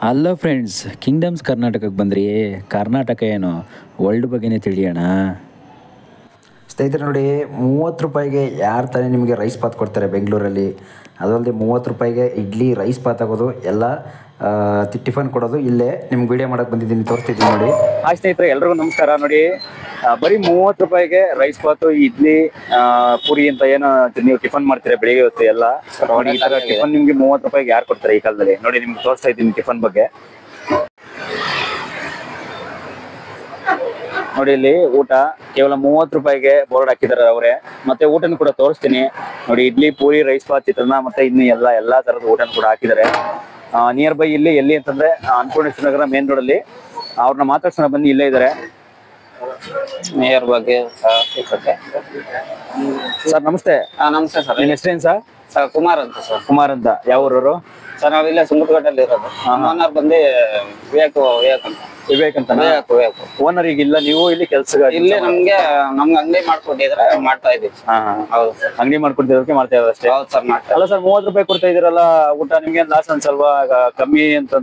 Hello friends, kingdoms ಕರ್ನಾಟಕಕ್ಕೆ ಬಂದ್ರಿ. ಕರ್ನಾಟಕ ಏನು ವರ್ಲ್ಡ್ ಬಗ್ಗೆನೇ ತಿಳಿಯೋಣ. ಸ್ನೇಹಿತರೆ ನೋಡಿ, 30 ರೂಪಾಯಿಗೆ ಯಾರು ತಾನೇ ನಿಮಗೆ ರೈಸ್ ಬಾತ್ ಕೊಡ್ತಾರೆ ಬೆಂಗಳೂರಲ್ಲಿ. ಅದಲ್ಲದೆ 30 ರೂಪಾಯಿಗೆ ಇಡ್ಲಿ ರೈಸ್ ಬಾತ್ ಆಗೋದು ಎಲ್ಲ ಟಿಫನ್ ಕೊಡೋದು ಇಲ್ಲೇ ನಿಮ್ಗೆ ವಿಡಿಯೋ ಮಾಡೋಕ್ಕೆ ಬಂದಿದ್ದೀನಿ, ತೋರಿಸ್ತಿದ್ದೀನಿ ನೋಡಿ. ಹಾಯ್ ಸ್ನೇಹಿತರೆ, ಎಲ್ರಿಗೂ ನಮಸ್ಕಾರ. ನೋಡಿ, ಬರೀ 30 ರೂಪಾಯಿಗೆ ರೈಸ್ ಬಾತು, ಇಡ್ಲಿ, ಪೂರಿ ಅಂತ ಏನೋ ನೀವು ಟಿಫನ್ ಮಾಡ್ತೀರಾ ಬೆಳಿಗ್ಗೆ ಹೊತ್ತು ಎಲ್ಲ. ಈ ತರ ಟಿಫನ್ ನಿಮ್ಗೆ 30 ರೂಪಾಯಿಗೆ ಯಾರು ಕೊಡ್ತಾರೆ ಈ ಕಾಲದಲ್ಲಿ? ನೋಡಿ, ನಿಮ್ಗೆ ತೋರಿಸ್ತಾ ಇದ್ದೀನಿ ಟಿಫನ್ ಬಗ್ಗೆ. ನೋಡಿ, ಇಲ್ಲಿ ಊಟ ಕೇವಲ 30 ರೂಪಾಯಿಗೆ ಬೋರ್ಡ್ ಹಾಕಿದ್ದಾರೆ ಅವರೇ. ಮತ್ತೆ ಊಟನ ಕೂಡ ತೋರಿಸ್ತೀನಿ ನೋಡಿ. ಇಡ್ಲಿ, ಪೂರಿ, ರೈಸ್ ಬಾತ್, ಚಿತ್ರಾನ್ನ, ಮತ್ತೆ ಇನ್ನು ಎಲ್ಲಾ ತರದ ಊಟನ ಕೂಡ ಹಾಕಿದ್ದಾರೆ. ನಿಯರ್ ಬೈ ಇಲ್ಲಿ ಎಲ್ಲಿ ಅಂತಂದ್ರೆ ಅನ್ನಪೂರ್ಣೇಶ್ವರ ನಗರ ಮೇನ್ ರೋಡ್ ಅಲ್ಲಿ. ಅವ್ರನ್ನ ಮಾತಾಡ್ಸೋಣ ಬನ್ನಿ, ಇಲ್ಲೇ ಇದ್ದಾರೆ. ಮೇಯರ್ ಬಗ್ಗೆ ಸರ್ ನಮಸ್ತೆ. ನಮಸ್ತೆ ಸರ್. ನಿಮ್ಮ ಹೆಸರೇನು ಸರ್? ಸರ್ ಕುಮಾರ್ ಅಂತ ಸರ್. ಕುಮಾರ್ ಅಂತ. ಯಾವ ಊರವರು ಸರ್? ನಾವಿಲ್ಲೇ ಸುಂಕದಕಟ್ಟೆಯಲ್ಲಿ ಇರೋದು. ಓನರ್ ಬಂದು ವಿವೇಕ್ ಅಂತ. ಓನರ್ ಈಗ ಇಲ್ಲ, ನೀವು ಇಲ್ಲಿ ಕೆಲಸ ಇಲ್ಲಿ ನಮ್ಗೆ ಅಂಗಡಿ ಮಾಡ್ಕೊಟ್ಟಿದ್ರೆ ಮಾಡ್ತಾ ಇದೀವಿ. ಹೌದು, ಅಂಗಡಿ ಮಾಡ್ಕೊಟ್ಟಿರೋದಕ್ಕೆ ಮಾಡ್ತಾ ಇರೋದು ಅಷ್ಟೇ. ಹೌದು ಸರ್, ಮಾಡ್ತಾ. ಅಲ್ಲ ಸರ್, 30 ರೂಪಾಯಿ ಕೊಡ್ತಾ ಇದೀರಲ್ಲ ಊಟ, ನಿಮ್ಗೆ ಲಾಸ್ ಅನ್ಸಲ್ವಾ? ಕಮ್ಮಿ ಅಂತ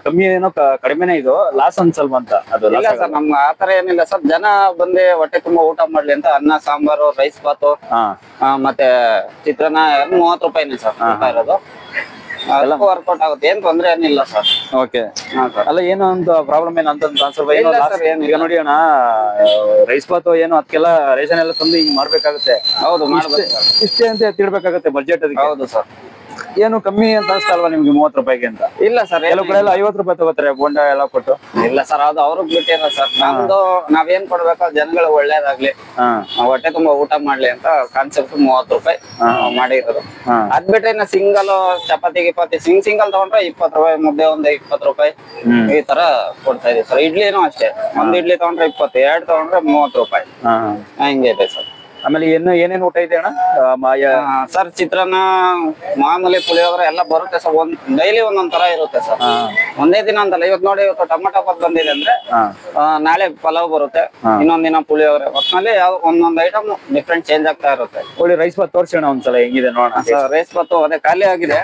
ಕಮ್ಮಿ ಏನೋ ಕಡಿಮೆನೇ ಇದು, ಲಾಸ್ ಅನ್ಸಲ್ವಾ ಅಂತ? ಅದು ಇಲ್ಲ ಸರ್, ನಮ್ಗೆ ಆತರ ಏನಿಲ್ಲ ಸರ್. ಜನ ಬಂದು ಹೊಟ್ಟೆ ತುಂಬಾ ಊಟ ಮಾಡ್ಲಿ ಅಂತ ಅನ್ನ, ಸಾಂಬಾರು, ರೈಸ್ ಬಾತು, ಮತ್ತೆ ಚಿತ್ರಾನ್ನ 30 ರೂಪಾಯಿನೇ ಸರ್ ಕೊಡ್ತಾ ಇರೋದು. ವರ್ಕೌಟ್ ಆಗುತ್ತೆ, ಏನ್ ತೊಂದ್ರೆ ಏನಿಲ್ಲ ಸರ್. ಓಕೆ. ಅಲ್ಲ, ಏನು ಅಂತ ಪ್ರಾಬ್ಲಮ್ ಏನು ಅಂತ ಅನ್ಸಲ್ವಾ? ಈಗ ನೋಡಿ ಅಣ್ಣ, ರೈಸ್ ಬಾತು ಏನು ಅದಕ್ಕೆಲ್ಲ ರೇಷನ್ ಎಲ್ಲ ತಂದು ಹಿಂಗ್ ಮಾಡ್ಬೇಕಾಗುತ್ತೆ. ಹೌದು, ಮಾಡ್ಬೇಕು. ಇಷ್ಟೇ ಅಂತ ತಿಳ್ಬೇಕಾಗುತ್ತೆ ಬಡ್ಜೆಟ್ ಅದಕ್ಕೆ. ಹೌದು ಸರ್. ಏನು ಕಮ್ಮಿ ಅಂತ ಅನ್ಸ್ತಲ್ವಾ ನಿಮ್ಗೆ 30 ರೂಪಾಯಿಗೆ ಅಂತ? ಇಲ್ಲ ಸರ್, ಕೆಲವು ಕಡೆ ಎಲ್ಲ 50 ರೂಪಾಯಿ ತಗೋತಾರೆ ಬೋಂಡ ಎಲ್ಲ ಕೊಟ್ಟು. ಇಲ್ಲ ಸರ್, ಅದು ಅವ್ರಿಗೆ ಬಿಟ್ಟಿರೋ ಸರ್. ನಮ್ದು ನಾವೇನ್ ಕೊಡ್ಬೇಕು, ಜನಗಳು ಒಳ್ಳೇದಾಗ್ಲಿ, ಹೊಟ್ಟೆ ತುಂಬಾ ಊಟ ಮಾಡ್ಲಿ ಅಂತ ಕಾನ್ಸೆಪ್ಟ್ 30 ರೂಪಾಯಿ ಮಾಡಿರೋದು. ಅದ್ ಬಿಟ್ರೆ ಇನ್ನ ಸಿಂಗಲ್ ಚಪಾತಿ ಗಿಪಾತಿ ಸಿಂಗಲ್ ತಗೊಂಡ್ರೆ 20 ರೂಪಾಯಿ, ಮುದ್ದೆ ಒಂದು 20 ರೂಪಾಯಿ ಈ ತರ ಕೊಡ್ತಾ ಇದೀವಿ ಸರ್. ಇಡ್ಲಿನೂ ಅಷ್ಟೇ, ಒಂದ್ ಇಡ್ಲಿ ತಗೊಂಡ್ರೆ 20, 2 ತಗೊಂಡ್ರೆ 30 ರೂಪಾಯಿ ಹಿಂಗೆ ಇದೆ ಸರ್. ಆಮೇಲೆ ಏನೇನ್ ಊಟ ಇದೆ ಅಣ್ಣ? ಸರ್, ಚಿತ್ರಾನ್ನ, ಮಾಮೂಲಿ, ಪುಳಿಯೋಗರೆ ಎಲ್ಲ ಬರುತ್ತೆ ಸರ್. ಡೈಲಿ ಒಂದೊಂದ್ ತರ ಇರುತ್ತೆ ಸರ್. ಒಂದೇ ದಿನ ಅಂತಲ್ಲ. ಇವತ್ತು ನೋಡಿ, ಇವತ್ತು ಟೊಮೆಟೊ ಬಾತ್ ಬಂದಿದೆ ಅಂದ್ರೆ ನಾಳೆ ಪಲಾವ್ ಬರುತ್ತೆ, ಇನ್ನೊಂದ್ ದಿನ ಪುಳಿಯೋಗರೆ. ಒಟ್ಟಿನಲ್ಲಿ ಒಂದೊಂದ್ ಐಟಮ್ ಡಿಫ್ರೆಂಟ್ ಚೇಂಜ್ ಆಗ್ತಾ ಇರುತ್ತೆ. ಒಳ್ಳೆ ರೈಸ್ ಬಾತ್ ತೋರಿಸೋಣ ಒಂದ್ಸಲ, ಹೆಂಗಿದೆ ನೋಡೋಣ. ರೈಸ್ ಬಾತ್ ಅದೇ ಖಾಲಿ ಆಗಿದೆ.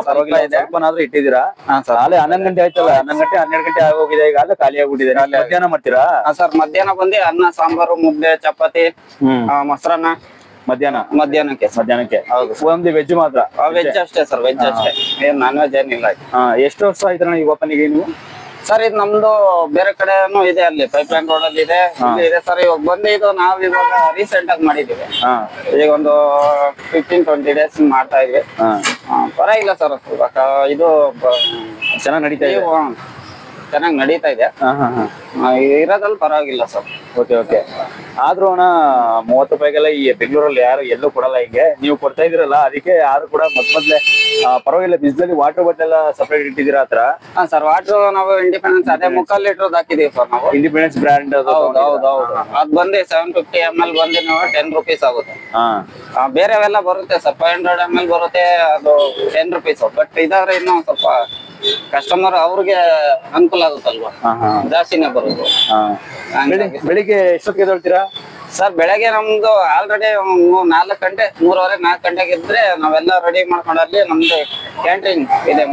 ಪರವಾಗಿಲ್ಲ, ಸ್ವಲ್ಪನಾದ್ರೂ ಇಟ್ಟಿದ್ದೀರಾ? ನಾಳೆ 11 ಗಂಟೆ ಆಯ್ತಲ್ಲ, 11 ಗಂಟೆ 12 ಗಂಟೆ ಆಗೋಗಿದೆ. ಈಗ ಅಲ್ಲೇ ಖಾಲಿ ಆಗ್ಬಿಟ್ಟಿದೆ. ಮಧ್ಯಾಹ್ನ ಮಾಡ್ತೀರಾ? ಸರ್, ಮಧ್ಯಾಹ್ನ ಬಂದು ಅನ್ನ, ಸಾಂಬಾರು, ಮುದ್ದೆ, ಚಪಾತಿ, ಮೊಸರನ್ನ. ಮಧ್ಯಾಹ್ನಕ್ಕೆ ಒಂದು ವೆಜ್ ಮಾತ್ರ? ವೆಜ್ ಅಷ್ಟೇ ಸರ್, ವೆಜ್ ಅಷ್ಟೇ, ಏನ್ ನಾನ್ ವೆಜ್ ಏನಿಲ್ಲ. ಎಷ್ಟು ವರ್ಷ ಆಯ್ತು ಈ ಓಪನಿಗೆ ನೀವು? ಸರ್, ಇದು ನಮ್ದು ಬೇರೆ ಕಡೆನೂ ಇದೆ, ಅಲ್ಲಿ ಪೈಪ್ಲೈನ್ ರೋಡ್ ಅಲ್ಲಿ ಇದೆ, ಇದೆ ಸರ್. ಇವಾಗ ಬಂದು ಇದು ನಾವ್ ಇವಾಗ ರೀಸೆಂಟ್ ಆಗಿ ಮಾಡಿದೀವಿ. ಈಗ ಒಂದು 15-20 ಡೇಸ್ ಮಾಡ್ತಾ ಇದ್ವಿ. ಪರವಾಗಿಲ್ಲ ಸರ್, ಇದು ಚೆನ್ನಾಗಿ ನಡೀತಾ ಇದೆ. ಚೆನ್ನಾಗಿ ನಡೀತಾ ಇದೆ, ಇರೋದ್ರಲ್ಲಿ ಪರವಾಗಿಲ್ಲ ಸರ್. ಓಕೆ. ಆದ್ರೂ ಅಣ್ಣ, 30 ರೂಪಾಯಿಗೆಲ್ಲ ಈ ಬೆಂಗಳೂರಲ್ಲಿ ಯಾರು ಎಲ್ಲೂ ಕೊಡಲ್ಲ. ಹಿಂಗೆ ನೀವು ಕೊಡ್ತಾ ಇದೀರಲ್ಲ, ಅದಕ್ಕೆ ಯಾರು ಕೂಡ ಮೊದ್ಲೇ ಪರವಾಗಿಲ್ಲ. ಬಿಸ್ಲಲ್ಲಿ ವಾಟರ್ ಬಾಟಲ್ ಎಲ್ಲ ಸಪರೇಟ್ ಇಟ್ಟಿದ್ದೀರಾ ಹತ್ರ? ಸರ್, ವಾಟರ್ ನಾವು ಇಂಡಿಪೆಂಡೆನ್ಸ್ ಅದೇ 3/4 ಲೀಟರ್ ಹಾಕಿದೀವಿ ಸರ್ ನಾವು. Independence brand. ಹೌದು. ಅದ್ ಬಂದು 750 ml ಬಂದು 10 ರೂಪೀಸ್ ಆಗುತ್ತೆ. ಬೇರೆವೆಲ್ಲ ಬರುತ್ತೆ ಸರ್, 500 ml ಬರುತ್ತೆ, ಅದು 10 ರೂಪೀಸ್. ಬಟ್ ಇದಾದ್ರೆ ಇನ್ನೂ ಸ್ವಲ್ಪ ಕಸ್ಟಮರ್ ಅವ್ರಿಗೆ ಅನುಕೂಲ ಆಗುತ್ತಲ್ವಾ, ಜಾಸ್ತಿನೇ ಬರೋದು. ಬೆಳಿಗ್ಗೆ ಎಷ್ಟೊತ್ತಿಗೆ ಎದ್ದೇಳ್ತೀರಾ ಸರ್? ಬೆಳಗ್ಗೆ ನಮ್ದು ಆಲ್ರೆಡಿ 4 ಗಂಟೆ, 3:30-4 ಗಂಟೆಗೆ ಇದ್ರೆ ನಾವೆಲ್ಲ ರೆಡಿ ಮಾಡ್ಕೊಂಡಲ್ಲಿ ನಮ್ದು ಕ್ಯಾಂಟೀನ್ ಇದೆ.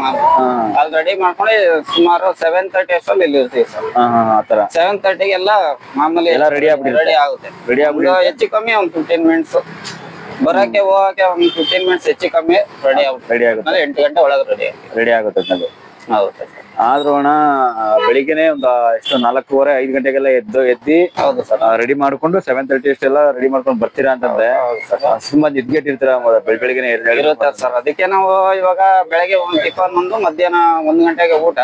ಅಲ್ಲಿ ರೆಡಿ ಮಾಡ್ಕೊಂಡು ಸುಮಾರು 7:30 ಅಷ್ಟಲ್ಲಿ ಇಲ್ಲಿ ಇರ್ತೀವಿ ಸರ್. 7:30ಗೆಲ್ಲ ಮಾಮೂಲಿ ಎಲ್ಲ ರೆಡಿ ಆಗುತ್ತೆ. ಹೆಚ್ಚು ಕಮ್ಮಿ ಒಂದು 15 ಮಿನಿಟ್ಸ್ ಬರಕ್ಕೆ ಹೋಗಕ್ಕೆ, ಒಂದು 15 ಮಿನಿಟ್ಸ್ ಹೆಚ್ಚು ಕಮ್ಮಿ ರೆಡಿ ಆಗುತ್ತೆ. 8 ಗಂಟೆ ಒಳಗೆ ರೆಡಿ ಆಗುತ್ತೆ. ಹೌದು. ಆದ್ರೂ ಅಣ್ಣ, ಬೆಳಿಗ್ಗೆನೆ ಒಂದು ಎಷ್ಟು 4:30-5 ಗಂಟೆಗೆಲ್ಲ ಎದ್ದಿ ಹೌದು ಸರ್ ರೆಡಿ ಮಾಡ್ಕೊಂಡು 7:30 ಅಷ್ಟೆಲ್ಲ ರೆಡಿ ಮಾಡ್ಕೊಂಡು ಬರ್ತೀರಾ ಅಂತಂದ್ರೆ ತುಂಬಾ ನಿದ್ಗೆಟ್ಟಿರ್ತೀರಾ ಬೆಳಿಗ್ಗೆನೆ ಇರುತ್ತೆ ಸರ್. ಅದಕ್ಕೆ ನಾವು ಇವಾಗ ಬೆಳಗ್ಗೆ ಒಂದು ಟಿಫನ್, ಒಂದು ಮಧ್ಯಾಹ್ನ 1 ಗಂಟೆಗೆ ಊಟ.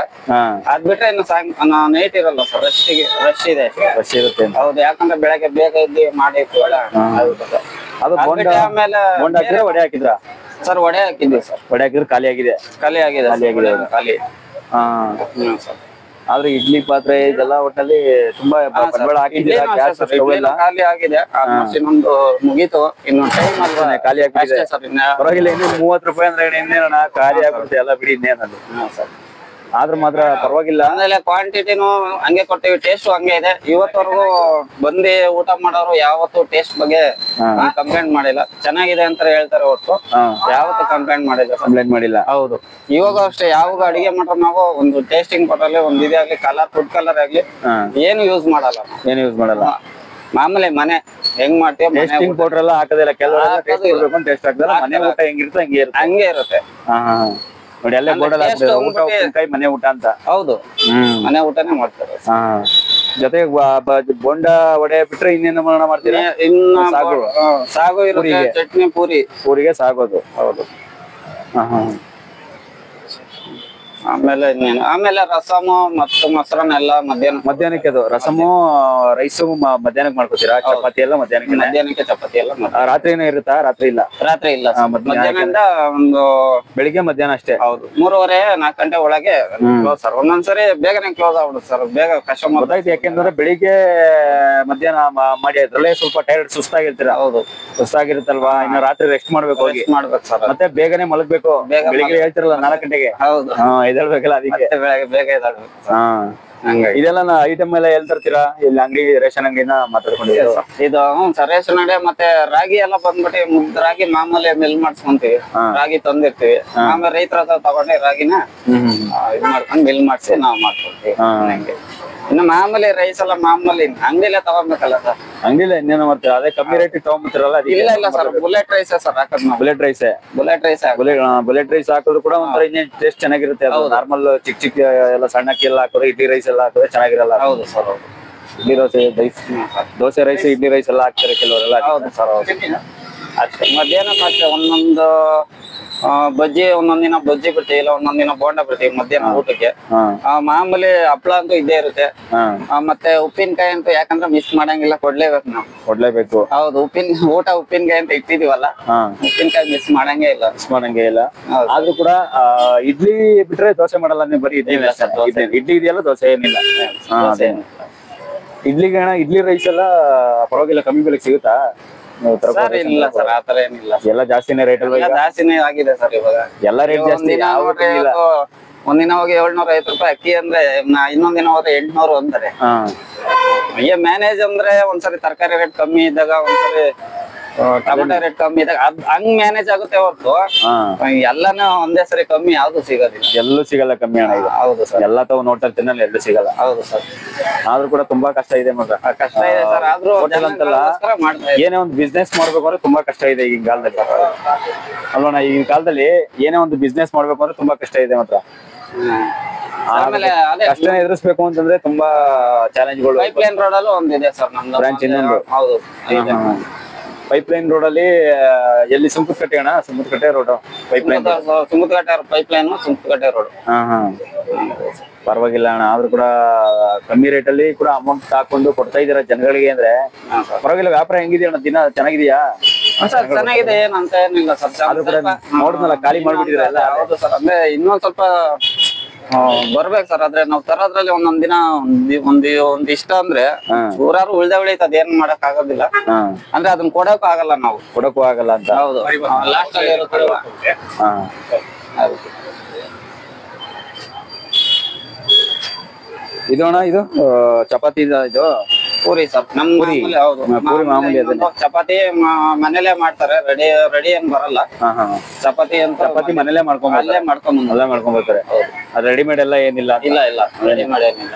ಅದ್ ಬಿಟ್ರೆ ಇನ್ನು ನೈಟ್ ಇರಲ್ಲ ಸರ್, ರಶ್ ಇದೆ. ರಶ್ ಇರುತ್ತೆ. ಹೌದು, ಯಾಕಂದ್ರೆ ಬೆಳಗ್ಗೆ ಬೇಗ ಎದ್ದು ಮಾಡಿ ಅದು ಆಮೇಲೆ ವಡೆ ಹಾಕಿದ್ರ ಸರ್? ವಡೆ ಹಾಕಿದ್ವಿ ಸರ್. ವಡೆ ಹಾಕಿದ್ರೆ ಖಾಲಿ ಆಗಿದೆ. ಆದ್ರೆ ಇಡ್ಲಿ ಪಾತ್ರೆ ಇದೆಲ್ಲ ಒಟ್ಟಲ್ಲಿ ತುಂಬಾ ಬಂಡವಾಳ ಹಾಕಿದ್ದೀರಾ? ಖಾಲಿ ಆಗಿದೆ, ಇನ್ನೊಂದು ಮುಗೀತು, ಇನ್ನೊಂದು ಟೈಮ್ ಅಲ್ವಾ ಖಾಲಿ ಆಗಿದೆ. ಪರವಾಗಿಲ್ಲ, ಇನ್ನು 30 ರೂಪಾಯಿ ಅಂದ್ರೆ ಇನ್ನೇನಣ್ಣ, ಖಾಲಿ ಆಗ್ಬಿಡುತ್ತೆ ಎಲ್ಲ ಬಿಡಿ, ಇನ್ನೇನದು. ಆದ್ರೂ ಮಾತ್ರ ಪರವಾಗಿಲ್ಲ. ಆಮೇಲೆ ಕ್ವಾಂಟಿಟಿನೂ ಹಂಗೆ ಕೊಡ್ತೀವಿ, ಟೇಸ್ಟ್ ಹಂಗೆ ಇದೆ. ಇವತ್ತವರೆಗೂ ಬಂದು ಊಟ ಮಾಡೋರು ಯಾವತ್ತು ಟೇಸ್ಟ್ ಬಗ್ಗೆ ಕಂಪ್ಲೇಂಟ್ ಮಾಡಿಲ್ಲ. ಚೆನ್ನಾಗಿದೆ ಅಂತ ಹೇಳ್ತಾರೆ ಹೊರತು ಯಾವತ್ತು ಕಂಪ್ಲೇಂಟ್ ಮಾಡಿಲ್ಲ. ಹೌದು, ಇವಾಗ ಅಷ್ಟೇ ಯಾವಾಗ ಅಡಿಗೆ ಮಾಡ್ರೆ ನಾವು ಒಂದು ಟೇಸ್ಟಿಂಗ್ ಕೊಟ್ಟಲ್ಲಿ ಒಂದು ಇದೇ ಆಗ್ಲಿ, ಕಲರ್ ಫುಡ್ ಕಲರ್ ಆಗ್ಲಿ ಏನು ಯೂಸ್ ಮಾಡಲ್ಲ. ಮಾಮೂಲಿ ಮನೆ ಹೆಂಗ್ ಮಾಡ್ತೀವಿ ಟೇಸ್ಟಿಂಗ್ ಪೌಡರ್ ಎಲ್ಲ ಹಾಕೋದಿಲ್ಲ. ಕೆಲವರು ಟೇಸ್ಟ್ ಆಗ್ತದೆ, ಮನೆ ಊಟ ಹೆಂಗಿರುತ್ತೆ ಹಂಗೆ ಇರುತ್ತೆ. ನೋಡಿ ಅಲ್ಲೇ ಬೋರ್ಡಲ್ಲಿ ಹಾಕ್ತಾರೆ ಊಟ ಉಪ್ಪಿನಕಾಯಿ ಮನೆ ಊಟ ಅಂತ. ಹೌದು, ಮನೆ ಊಟನೇ ಮಾಡ್ತಾರೆ. ಜೊತೆಗೆ ಬೋಂಡ ವಡೆ ಬಿಟ್ರೆ ಇನ್ನೇನು ಮಾಡ್ತೀರಾ? ಇನ್ನು ಸಾಗು ಇರುತ್ತೆ, ಚಟ್ನಿ ಪೂರಿಗೆ ಸಾಗೋದು. ಹೌದು. ಆಮೇಲೆ ಇನ್ನೇನು, ಆಮೇಲೆ ರಸಮು ಮತ್ತು ಮೊಸರನ್ನ ಎಲ್ಲ ಮಧ್ಯಾಹ್ನಕ್ಕೆ ಅದು ರಸಮು ರೈಸು ಮಧ್ಯಾಹ್ನಕ್ಕೆ ಮಾಡ್ಕೋತೀರಾ? ಚಪಾತಿ ಎಲ್ಲ ಮಧ್ಯಾಹ್ನಕ್ಕೆ ಚಪಾತಿ ಎಲ್ಲ ರಾತ್ರಿನೇ ಇರುತ್ತಾ? ರಾತ್ರಿ ಇಲ್ಲ ಮಧ್ಯಾಹ್ನದಿಂದ ಒಂದು ಬೆಳಿಗ್ಗೆ ಮಧ್ಯಾಹ್ನ ಅಷ್ಟೇ. ಹೌದು, 3:30-4 ಗಂಟೆ ಒಳಗೆ ಕ್ಲೋಸ್ ಸರ್. ಒಂದೊಂದ್ಸರಿ ಬೇಗನೆ ಕ್ಲೋಸ್ ಆಗ್ಬಿಡುತ್ತೆ ಸರ್, ಬೇಗ ಕಸ್ಟಮರ್ ಗೊತ್ತಾಯ್ತು. ಯಾಕೆಂದ್ರೆ ಬೆಳಿಗ್ಗೆ ಮಧ್ಯಾಹ್ನ ಮಾಡಿ ಅದ್ರಲ್ಲೇ ಸ್ವಲ್ಪ ಟೈರ್ಡ್ ಸುಸ್ತಾಗಿರ್ತೀರಾ. ಹೌದು, ಸುಸ್ತಾಗಿರುತ್ತಲ್ವಾ, ಇನ್ನು ರಾತ್ರಿ ರೆಸ್ಟ್ ಮಾಡ್ಬೇಕು ಸರ್. ಮತ್ತೆ ಬೇಗನೆ ಮಲಗ್ಬೇಕು. ಬೆಳಿಗ್ಗೆ ಹೇಳ್ತಿರಲ್ಲ 4 ಗಂಟೆಗೆ. ಹೌದು, ಎದ್ದೇಳ್ಬೇಕಲ್ಲ, ಅದಕ್ಕೆ ಬೇಗ ಎದ್ದೇಳ್ಬೇಕು. ಇದೆಲ್ಲ ಐಟಮ್ ಎಲ್ಲ ಎಲ್ಲಿ ತರ್ತೀರಾ? ಇಲ್ಲಿ ಅಂಗಡಿ, ರೇಷನ್ ಅಂಗಡಿನ ಮಾತಾಡ್ಕೊಂಡಿದ್ದೀವಿ. ಇದು ಸರ್ ರೇಷನ್ ಅಂಗಡಿ. ಮತ್ತೆ ರಾಗಿ ಎಲ್ಲ ಬಂದ್ಬಿಟ್ಟು ರಾಗಿ ಮಾಮೂಲಿ ಮಿಲ್ ಮಾಡ್ಸ್ಕೊಂತೀವಿ, ರಾಗಿ ತಂದಿರ್ತೀವಿ. ಆಮೇಲೆ ರೈತರ ಹತ್ರ ತಗೊಂಡು ರಾಗಿನ ಇದ್ ಮಾಡ್ಕೊಂಡು ಮಿಲ್ ಮಾಡ್ಸಿ ನಾವ್ ಮಾಡ್ಕೊಳ್ತೀವಿ. ಇನ್ನು ಮಾಮೂಲಿ ರೈಸ್ ಎಲ್ಲ ಮಾಮೂಲಿ ಅಂಗಡಿಲೇ ತಗೊಂಡ್ಬೇಕಲ್ಲ ಸರ್. ಅಂಗಡಿಲ್ಲ ಇನ್ನೇನು ಮಾಡ್ತೀರಾ? ಅದೇ ಕಮ್ಮಿ ರೇಟ್ ತಗೊಂಡ್ಬಿಡ್ತೀರಲ್ಲ? ಇಲ್ಲ ಸರ್, ಬುಲೆಟ್ ರೈಸ್ ಸರ್ ಹಾಕೋದು ನಾವು. ಬುಲೆಟ್ ರೈಸ್ ಹಾಕಿದ್ರು ಕೂಡ ಒಂಥರ ಇನ್ನೇನು ಟೇಸ್ಟ್ ಚೆನ್ನಾಗಿರುತ್ತೆ. ನಾರ್ಮಲ್ ಚಿಕ್ಕ ಎಲ್ಲ ಸಣ್ಣ ಅಕ್ಕಿ ಎಲ್ಲ ಹಾಕಿದ್ರೆ, ಇಡ್ಲಿ ರೈಸ್ ಎಲ್ಲ ಹಾಕಿದ್ರೆ ಚೆನ್ನಾಗಿರಲ್ಲ. ಹೌದು ಸರ್, ಹೌದು. ಇಡ್ಲಿ ದೋಸೆ ರೈಸ್, ಇಡ್ಲಿ ರೈಸ್ ಎಲ್ಲ ಹಾಕ್ತಾರೆ ಕೆಲವರೆಲ್ಲ. ಹೌದು ಸರ್, ಹೌದು. ಅಷ್ಟೇ ಮಧ್ಯಾಹ್ನ ಅಷ್ಟೇ ಒಂದೊಂದು ಬಜ್ಜಿ, ಒಂದೊಂದಿನ ಬಜ್ಜಿ ಬಿಡ್ತೀವಿ, ಇಲ್ಲ ಒಂದೊಂದಿನ ಬೋಂಡ ಬಿಡ್ತೀವಿ ಮಧ್ಯಾಹ್ನ ಊಟಕ್ಕೆ. ಮಾಮೂಲಿ ಹಪ್ಳ ಅಂತೂ ಇದ್ದೇ ಇರುತ್ತೆ. ಮತ್ತೆ ಉಪ್ಪಿನಕಾಯಿ ಅಂತೂ ಯಾಕಂದ್ರೆ ಮಿಸ್ ಮಾಡಂಗಿಲ್ಲ, ಕೊಡ್ಲೇಬೇಕು. ಹೌದು, ಉಪ್ಪಿನಕಾಯಿ ಅಂತ ಇಟ್ಟಿದೀವಲ್ಲ, ಉಪ್ಪಿನಕಾಯಿ ಮಿಸ್ ಮಾಡಂಗೇ ಇಲ್ಲ. ಆದ್ರೂ ಕೂಡ ಇಡ್ಲಿ ಬಿಟ್ರೆ ದೋಸೆ ಮಾಡಲ್ಲ ನೀವು? ಬರೀ ಇಡ್ಲಿ ಇದೆಯಲ್ಲ, ದೋಸೆ ಏನಿಲ್ಲ. ಇಡ್ಲಿ ರೈಸ್ ಎಲ್ಲ ಪರವಾಗಿಲ್ಲ, ಕಮ್ಮಿ ಬೆಲೆಗೆ ಸಿಗುತ್ತಾ? ಇಲ್ಲ ಸರ್, ಆತರ ಏನಿಲ್ಲ. ಎಲ್ಲ ಜಾಸ್ತಿನೇ ರೇಟ್ ಜಾಸ್ತಿನೇ ಆಗಿದೆ ಸರ್ ಇವಾಗ. ಎಲ್ಲ ರೇಟ್ ಜಾಸ್ತಿ. ಒಂದಿನ ಹೋಗಿ 750 ರೂಪಾಯಿ ಅಕ್ಕಿ ಅಂದ್ರೆ, ಇನ್ನೊಂದಿನ ಹೋದ್ರೆ 800 ಅಂತಾರೆ. ಮ್ಯಾನೇಜ್ ಅಂದ್ರೆ ಒಂದ್ಸರಿ ತರಕಾರಿ ರೇಟ್ ಕಮ್ಮಿ ಇದ್ದಾಗ, ಒಂದ್ಸರಿ ಟೊಮೆಟೊ ರೇಟ್ ಕಮ್ಮಿ ಇದ್ದಾಗ ಹಂಗ್ ಮ್ಯಾನೇಜ್ ಆಗುತ್ತೆ ಹೊರತು ಎಲ್ಲಾನು ಒಂದೇ ಸರಿ ಕಮ್ಮಿ ಯಾವ್ದು ಸಿಗೋದಿಲ್ಲ. ಎಲ್ಲೂ ಸಿಗಲ್ಲ ಕಮ್ಮಿ ಹಣ ಈಗ. ಹೌದು ಸರ್, ಎಲ್ಲ ತಗೋ ನೋಡ್ತಾ ತಿನ್ನಲ್ಲ, ಎಲ್ಲೂ ಸಿಗಲ್ಲ. ಹೌದು ಸರ್, ಆದ್ರೂ ಕೂಡ ತುಂಬಾ ಕಷ್ಟ ಇದೆ ಮಾತ್ರ. ಕಷ್ಟ ಇದೆ ಸರ್. ಆದ್ರೂ ಅಂತಲ್ಲ, ಏನೇ ಒಂದು ಬಿಸ್ನೆಸ್ ಮಾಡ್ಬೇಕು ಅಂದ್ರೆ ತುಂಬಾ ಕಷ್ಟ ಇದೆ ಈಗಿನ ಕಾಲದಲ್ಲಿ ಅಲ್ವಣ? ಈಗಿನ ಕಾಲದಲ್ಲಿ ಏನೇ ಒಂದು ಬಿಸ್ನೆಸ್ ಮಾಡ್ಬೇಕು ಅಂದ್ರೆ ತುಂಬಾ ಕಷ್ಟ ಇದೆ ಮಾತ್ರ. ಕಷ್ಟ ಎದುರಿಸ್ಬೇಕು ಅಂತಂದ್ರೆ ತುಂಬಾ ಚಾಲೆಂಜ್ಗಳು. ಪೈಪ್ಲೈನ್ ರೋಡ್ ಅಲ್ಲೂ ಒಂದಿದೆ ಸರ್ ನಮ್ದು ಬ್ರಾಂಚ್, ಇನ್ನೊಂದು. ಹೌದು, ಪೈಪ್ಲೈನ್ ರೋಡ್ ಅಲ್ಲಿ ಎಲ್ಲಿ? ಸುಂಕದಕಟ್ಟೆ ಅಣ್ಣ, Sunkadakatte road pipeline. Sunkadakatte road. ಪರವಾಗಿಲ್ಲ ಅಣ್ಣ, ಆದ್ರೂ ಕೂಡ ಕಮ್ಮಿ ರೇಟ್ ಅಲ್ಲಿ ಕೂಡ ಅಮೌಂಟ್ ಹಾಕೊಂಡು ಕೊಡ್ತಾ ಇದಾರೆ ಜನಗಳಿಗೆ ಅಂದ್ರೆ ಪರವಾಗಿಲ್ಲ. ವ್ಯಾಪಾರ ಹೆಂಗಿದೆಯಾ ಅಣ್ಣ? ದಿನ ಚೆನ್ನಾಗಿದೆಯಾ? ಚೆನ್ನಾಗಿದೆ, ಏನಂತ ಏನಿಲ್ಲ ಸರ್. ಆದ್ರೂ ಕೂಡ ನೋಡಿದ್ನಲ್ಲ, ಖಾಲಿ ಮಾಡ್ಬಿಟ್ಟಿದ್ರಲ್ಲ. ಹೌದು ಸರ್, ಅಂದ್ರೆ ಇನ್ನೊಂದ್ ಸ್ವಲ್ಪ ಬರ್ಬೇಕು ಸರ್. ಆದ್ರೆ ನಾವ್ ತರೋದ್ರಲ್ಲಿ ಒಂದೊಂದ್ ದಿನ ಒಂದ್ ಇಷ್ಟ ಅಂದ್ರೆ ಊರಾರು ಉಳಿತದ, ಏನ್ ಮಾಡಕ್ ಆಗೋದಿಲ್ಲ. ಅಂದ್ರೆ ಅದನ್ನ ಕೊಡಕ್ಕೂ ಆಗಲ್ಲ, ನಾವು ಕೊಡಕ್ಕೂ ಆಗಲ್ಲ ಅಂತ. ಹೌದು, ಲಾಸ್ಟ್ ಅಲ್ಲಿ ಇರುತ್ತಲ್ವಾ. ಇದು ಅಣ್ಣ, ಇದು ಚಪಾತಿ, ಇದು ಪೂರಿ ಸರ್. ನಮ್ ಹೌದು, ಪೂರಿ ಮಾಮೂಲಿ. ಚಪಾತಿ ಮನೇಲೆ ಮಾಡ್ತಾರೆ, ರೆಡಿ ಏನ್ ಬರಲ್ಲ. ಚಪಾತಿ ಮನೇಲೆ ಮಾಡ್ಕೊಂಡ್ಬರ್ತಾರೆ. ಅದು ರೆಡಿಮೇಡ್ ಎಲ್ಲ ಏನಿಲ್ಲ? ಇಲ್ಲ, ರೆಡಿಮೇಡ್ ಏನಿಲ್ಲ.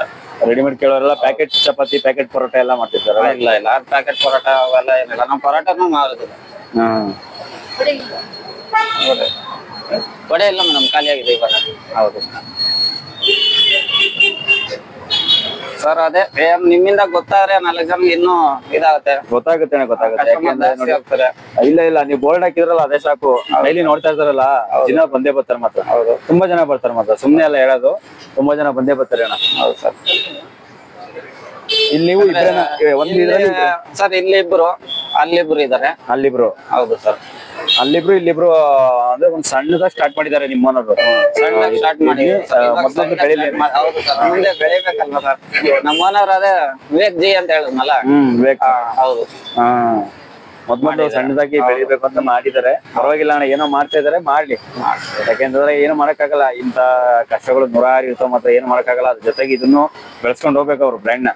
ರೆಡಿಮೇಡ್ ಕೇಳೋರೆಲ್ಲ ಪ್ಯಾಕೆಟ್ ಚಪಾತಿ, ಪ್ಯಾಕೆಟ್ ಪರೋಟ ಎಲ್ಲ ಮಾಡ್ತಿರ್ತಾರೆ. ಇಲ್ಲ, ಪ್ಯಾಕೆಟ್ ಪರೋಟ ಅವೆಲ್ಲ ಏನಿಲ್ಲ. ನಮ್ ಪರೋಟನೂ ಮಾರುದಿಲ್ಲ. ವಡೆ ಇಲ್ಲ ಮೇಡಮ್, ಖಾಲಿ ಆಗಿದೆ ಇವಾಗ. ಹೌದು ಸರ್, ಅದೇ ನಿಮ್ಮಿಂದ ಗೊತ್ತಾದ್ರೆ 4 ಜನ ಇನ್ನೂ ಇದಾಗುತ್ತೆ. ಗೊತ್ತಾಗುತ್ತೆ. ಇಲ್ಲ, ನೀವು ಬೋರ್ಡ್ ಹಾಕಿದ್ರಲ್ಲ ಅದೇ ಸಾಕು. ಡೈಲಿ ನೋಡ್ತಾ ಇರ್ತಾರಲ್ಲ, ಜನ ಬಂದೇ ಬರ್ತಾರೆ ಮಾತ್ರ. ಹೌದು, ತುಂಬಾ ಜನ ಬರ್ತಾರೆ ಮಾತ್ರ, ಸುಮ್ನೆ ಎಲ್ಲ ಹೇಳೋದು. ತುಂಬಾ ಜನ ಬಂದೇ ಬರ್ತಾರೆ ಅಣ್ಣ. ಹೌದು ಸರ್. ಇಲ್ಲಿ ನೀವು ಸರ್, ಇಲ್ಲಿ ಇಬ್ರು, ಅಲ್ಲಿಬ್ರು ಇದಾರೆ. ಅಲ್ಲಿಬ್ರು? ಹೌದು ಸರ್, ಅಲ್ಲಿಬ್ರು ಇಲ್ಲಿಬ್ರು. ಅಂದ್ರೆ ಒಂದ್ ಸಣ್ಣದಾಗ ಸ್ಟಾರ್ಟ್ ಮಾಡಿದ್ದಾರೆ ನಿಮ್ಮನವರು. ಸ್ಟಾರ್ಟ್ ಮಾಡಿ ಮೊದಲು ಬೆಳಿಲಿ. ಹೌದು ಸರ್, ಮುಂದೆ ಬೆಳಿಬೇಕಲ್ವ ಸರ್. ನಮ್ಮ ಓನರ್ ಅದೇ ವಿವೇಕ್ ಜಿ ಅಂತ ಹೇಳಿದ್ನಲ್ಲ. ವಿವೇಕ್. ಹೌದು, ಮೊದ್ಲು ಸಣ್ಣದಾಗಿ ಬೆಳಿಬೇಕು ಅಂತ ಮಾಡಿದ್ದಾರೆ. ಪರವಾಗಿಲ್ಲ ಅಣ್ಣ, ಏನೋ ಮಾಡ್ತಾ ಇದಾರೆ, ಮಾಡ್ಲಿ. ಯಾಕೆಂತಂದ್ರೆ ಏನು ಮಾಡಕ್ಕಾಗಲ್ಲ, ಇಂತ ಕಷ್ಟಗಳು ನೂರಾರು ಇರ್ತಾವ, ಮತ್ತೆ ಏನು ಮಾಡಕ್ಕಾಗಲ್ಲ. ಅದ್ರ ಜೊತೆಗೆ ಇದನ್ನು ಬೆಳೆಸ್ಕೊಂಡು ಹೋಗ್ಬೇಕು ಅವ್ರು ಬ್ರ್ಯಾಂಡ್ ನ,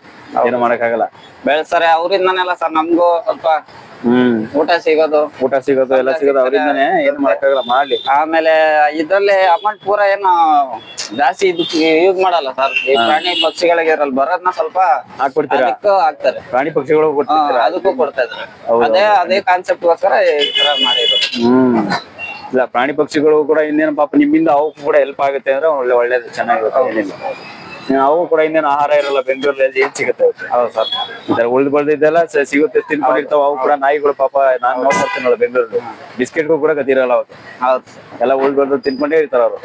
ಏನು ಮಾಡಕ್ಕಾಗಲ್ಲ. ಬೆಳೆಸ್ತಾರೆ ಅವ್ರಿಂದಾನೆಲ್ಲ ಸರ್, ನಮ್ಗೂ ಸ್ವಲ್ಪ ಊಟ ಸಿಗೋದು ಎಲ್ಲ ಸಿಗೋದು ಅವರಿಂದಾನೆ, ಏನು ಮಾಡಕ್ಕಾಗಲ್ಲ, ಮಾಡ್ಲಿ. ಆಮೇಲೆ ಇದ್ರಲ್ಲಿ ಅಮೌಂಟ್ ಪೂರ ಏನು ಜಾಸ್ತಿ ಯೂಸ್ ಮಾಡಲ್ಲ ಸರ್. ಈ ಪ್ರಾಣಿ ಪಕ್ಷಿಗಳಿಗೆ ಇರಲ್ಲ, ಬರೋದ್ನ ಸ್ವಲ್ಪ ಹಾಕ್ಬಿಡ್ತೀರಾ? ಹಾಕ್ತಾರೆ. ಪ್ರಾಣಿ ಪಕ್ಷಿಗಳು ಅದಕ್ಕೂ ಕೊಡ್ತಾ ಇದ್ದಾರೆ. ಅದೇ ಕಾನ್ಸೆಪ್ಟ್ ಗೋಸ್ಕರ ಈ ತರ ಮಾಡಿರೋದು. ಇಲ್ಲ, ಪ್ರಾಣಿ ಪಕ್ಷಿಗಳು ಕೂಡ ಇನ್ನೇನು ಪಾಪ ನಿಮ್ಮಿಂದ ಅವಕ್ಕೂ ಕೂಡ ಹೆಲ್ಪ್ ಆಗುತ್ತೆ ಅಂದ್ರೆ ಒಳ್ಳೇದು, ಚೆನ್ನಾಗಿರುತ್ತೆ. ಏನಿಲ್ಲ, ಅವು ಕೂಡ ಇನ್ನೇನು ಆಹಾರ ಇರಲ್ಲ ಬೆಂಗಳೂರಲ್ಲಿ, ಏನ್ ಸಿಗುತ್ತೆ? ಹೌದು ಸರ್, ಈ ತರ ಉಳ್ದು ಬಳ್ದಿದ್ದೆಲ್ಲ ಸಿಗುತ್ತೆ, ತಿನ್ಕೊಂಡಿರ್ತಾವ. ಅವು ಕೂಡ ನಾಯಿಗಳು ಪಾಪ, ನಾನ್ ನೋಡ್ತಿರ್ತೀನಲ್ಲ ಬೆಂಗಳೂರಲ್ಲಿ, ಬಿಸ್ಕೆಟ್ಗೂ ಕೂಡ ಗತಿ ಇರಲ್ಲ ಅವತ್ತು. ಹೌದು, ಎಲ್ಲ ಉಳ್ದು ಬಳ್ದು ತಿನ್ಕೊಂಡೇ ಇರ್ತಾರ ಅವರು.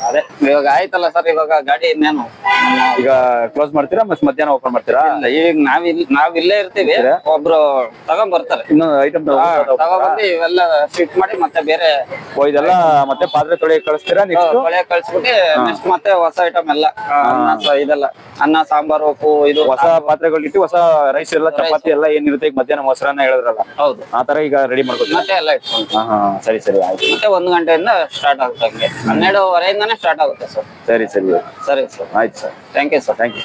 ಅದೇ ಇವಾಗ ಆಯ್ತಲ್ಲ ಸರ್, ಇವಾಗ ಗಾಡಿ ಇನ್ನೇನು ಈಗ ಕ್ಲೋಸ್ ಮಾಡ್ತೀರಾ, ಮತ್ತೆ ಮಧ್ಯಾಹ್ನ ಓಪನ್ ಮಾಡ್ತೀರಾ? ಇಲ್ಲ, ಈಗ ನಾವ್ ಇಲ್ಲೇ ಇರ್ತೀವಿ, ಒಬ್ರು ತಗೊಂಡ್ ಬರ್ತಾರೆ. ಇನ್ನೊಂದು ಐಟಮ್ ತಗೊಂಡ್ಬಂದು ಇವೆಲ್ಲ ಶಿಫ್ಟ್ ಮಾಡಿ ಮತ್ತೆ ಬೇರೆ ಇದೆಲ್ಲ ಮತ್ತೆ ಪಾತ್ರೆ ತೊಳೆಯಕ್ ಕಳಿಸ್ತೀರಾ? ನೆಕ್ಸ್ಟ್ ತೊಳೆಯಕ್ ಕಳ್ಸ್ಬಿಟ್ಟು ನೆಕ್ಸ್ಟ್ ಮತ್ತೆ ಹೊಸ ಐಟಮ್ ಎಲ್ಲ ಇದೆಲ್ಲ ಅನ್ನ, ಸಾಂಬಾರು, ಉಪ್ಪು, ಇದು ಹೊಸ ಪಾತ್ರೆಗಳಿಟ್ಟು ಹೊಸ ರೈಸ್ ಎಲ್ಲ, ಚಪಾತಿ ಎಲ್ಲ ಏನಿರುತ್ತೆ ಈಗ ಮಧ್ಯಾಹ್ನ ಮೊಸರನ್ನ ಹೇಳಿದ್ರಲ್ಲ, ಹೌದು, ಆ ತರ ಈಗ ರೆಡಿ ಮಾಡ್ಕೊತೀವಿ ಮತ್ತೆ ಎಲ್ಲ ಇಟ್ಕೊಂಡು. ಸರಿ ಆಯ್ತು. ಮತ್ತೆ 1 ಗಂಟೆಯಿಂದ ಸ್ಟಾರ್ಟ್ ಆಗುತ್ತೆ, 12:30ಇಂದಾನೇ ಸ್ಟಾರ್ಟ್ ಆಗುತ್ತೆ ಸರ್. ಸರಿ ಸರ್, ಆಯ್ತು sir. Thank you sir. Thank you.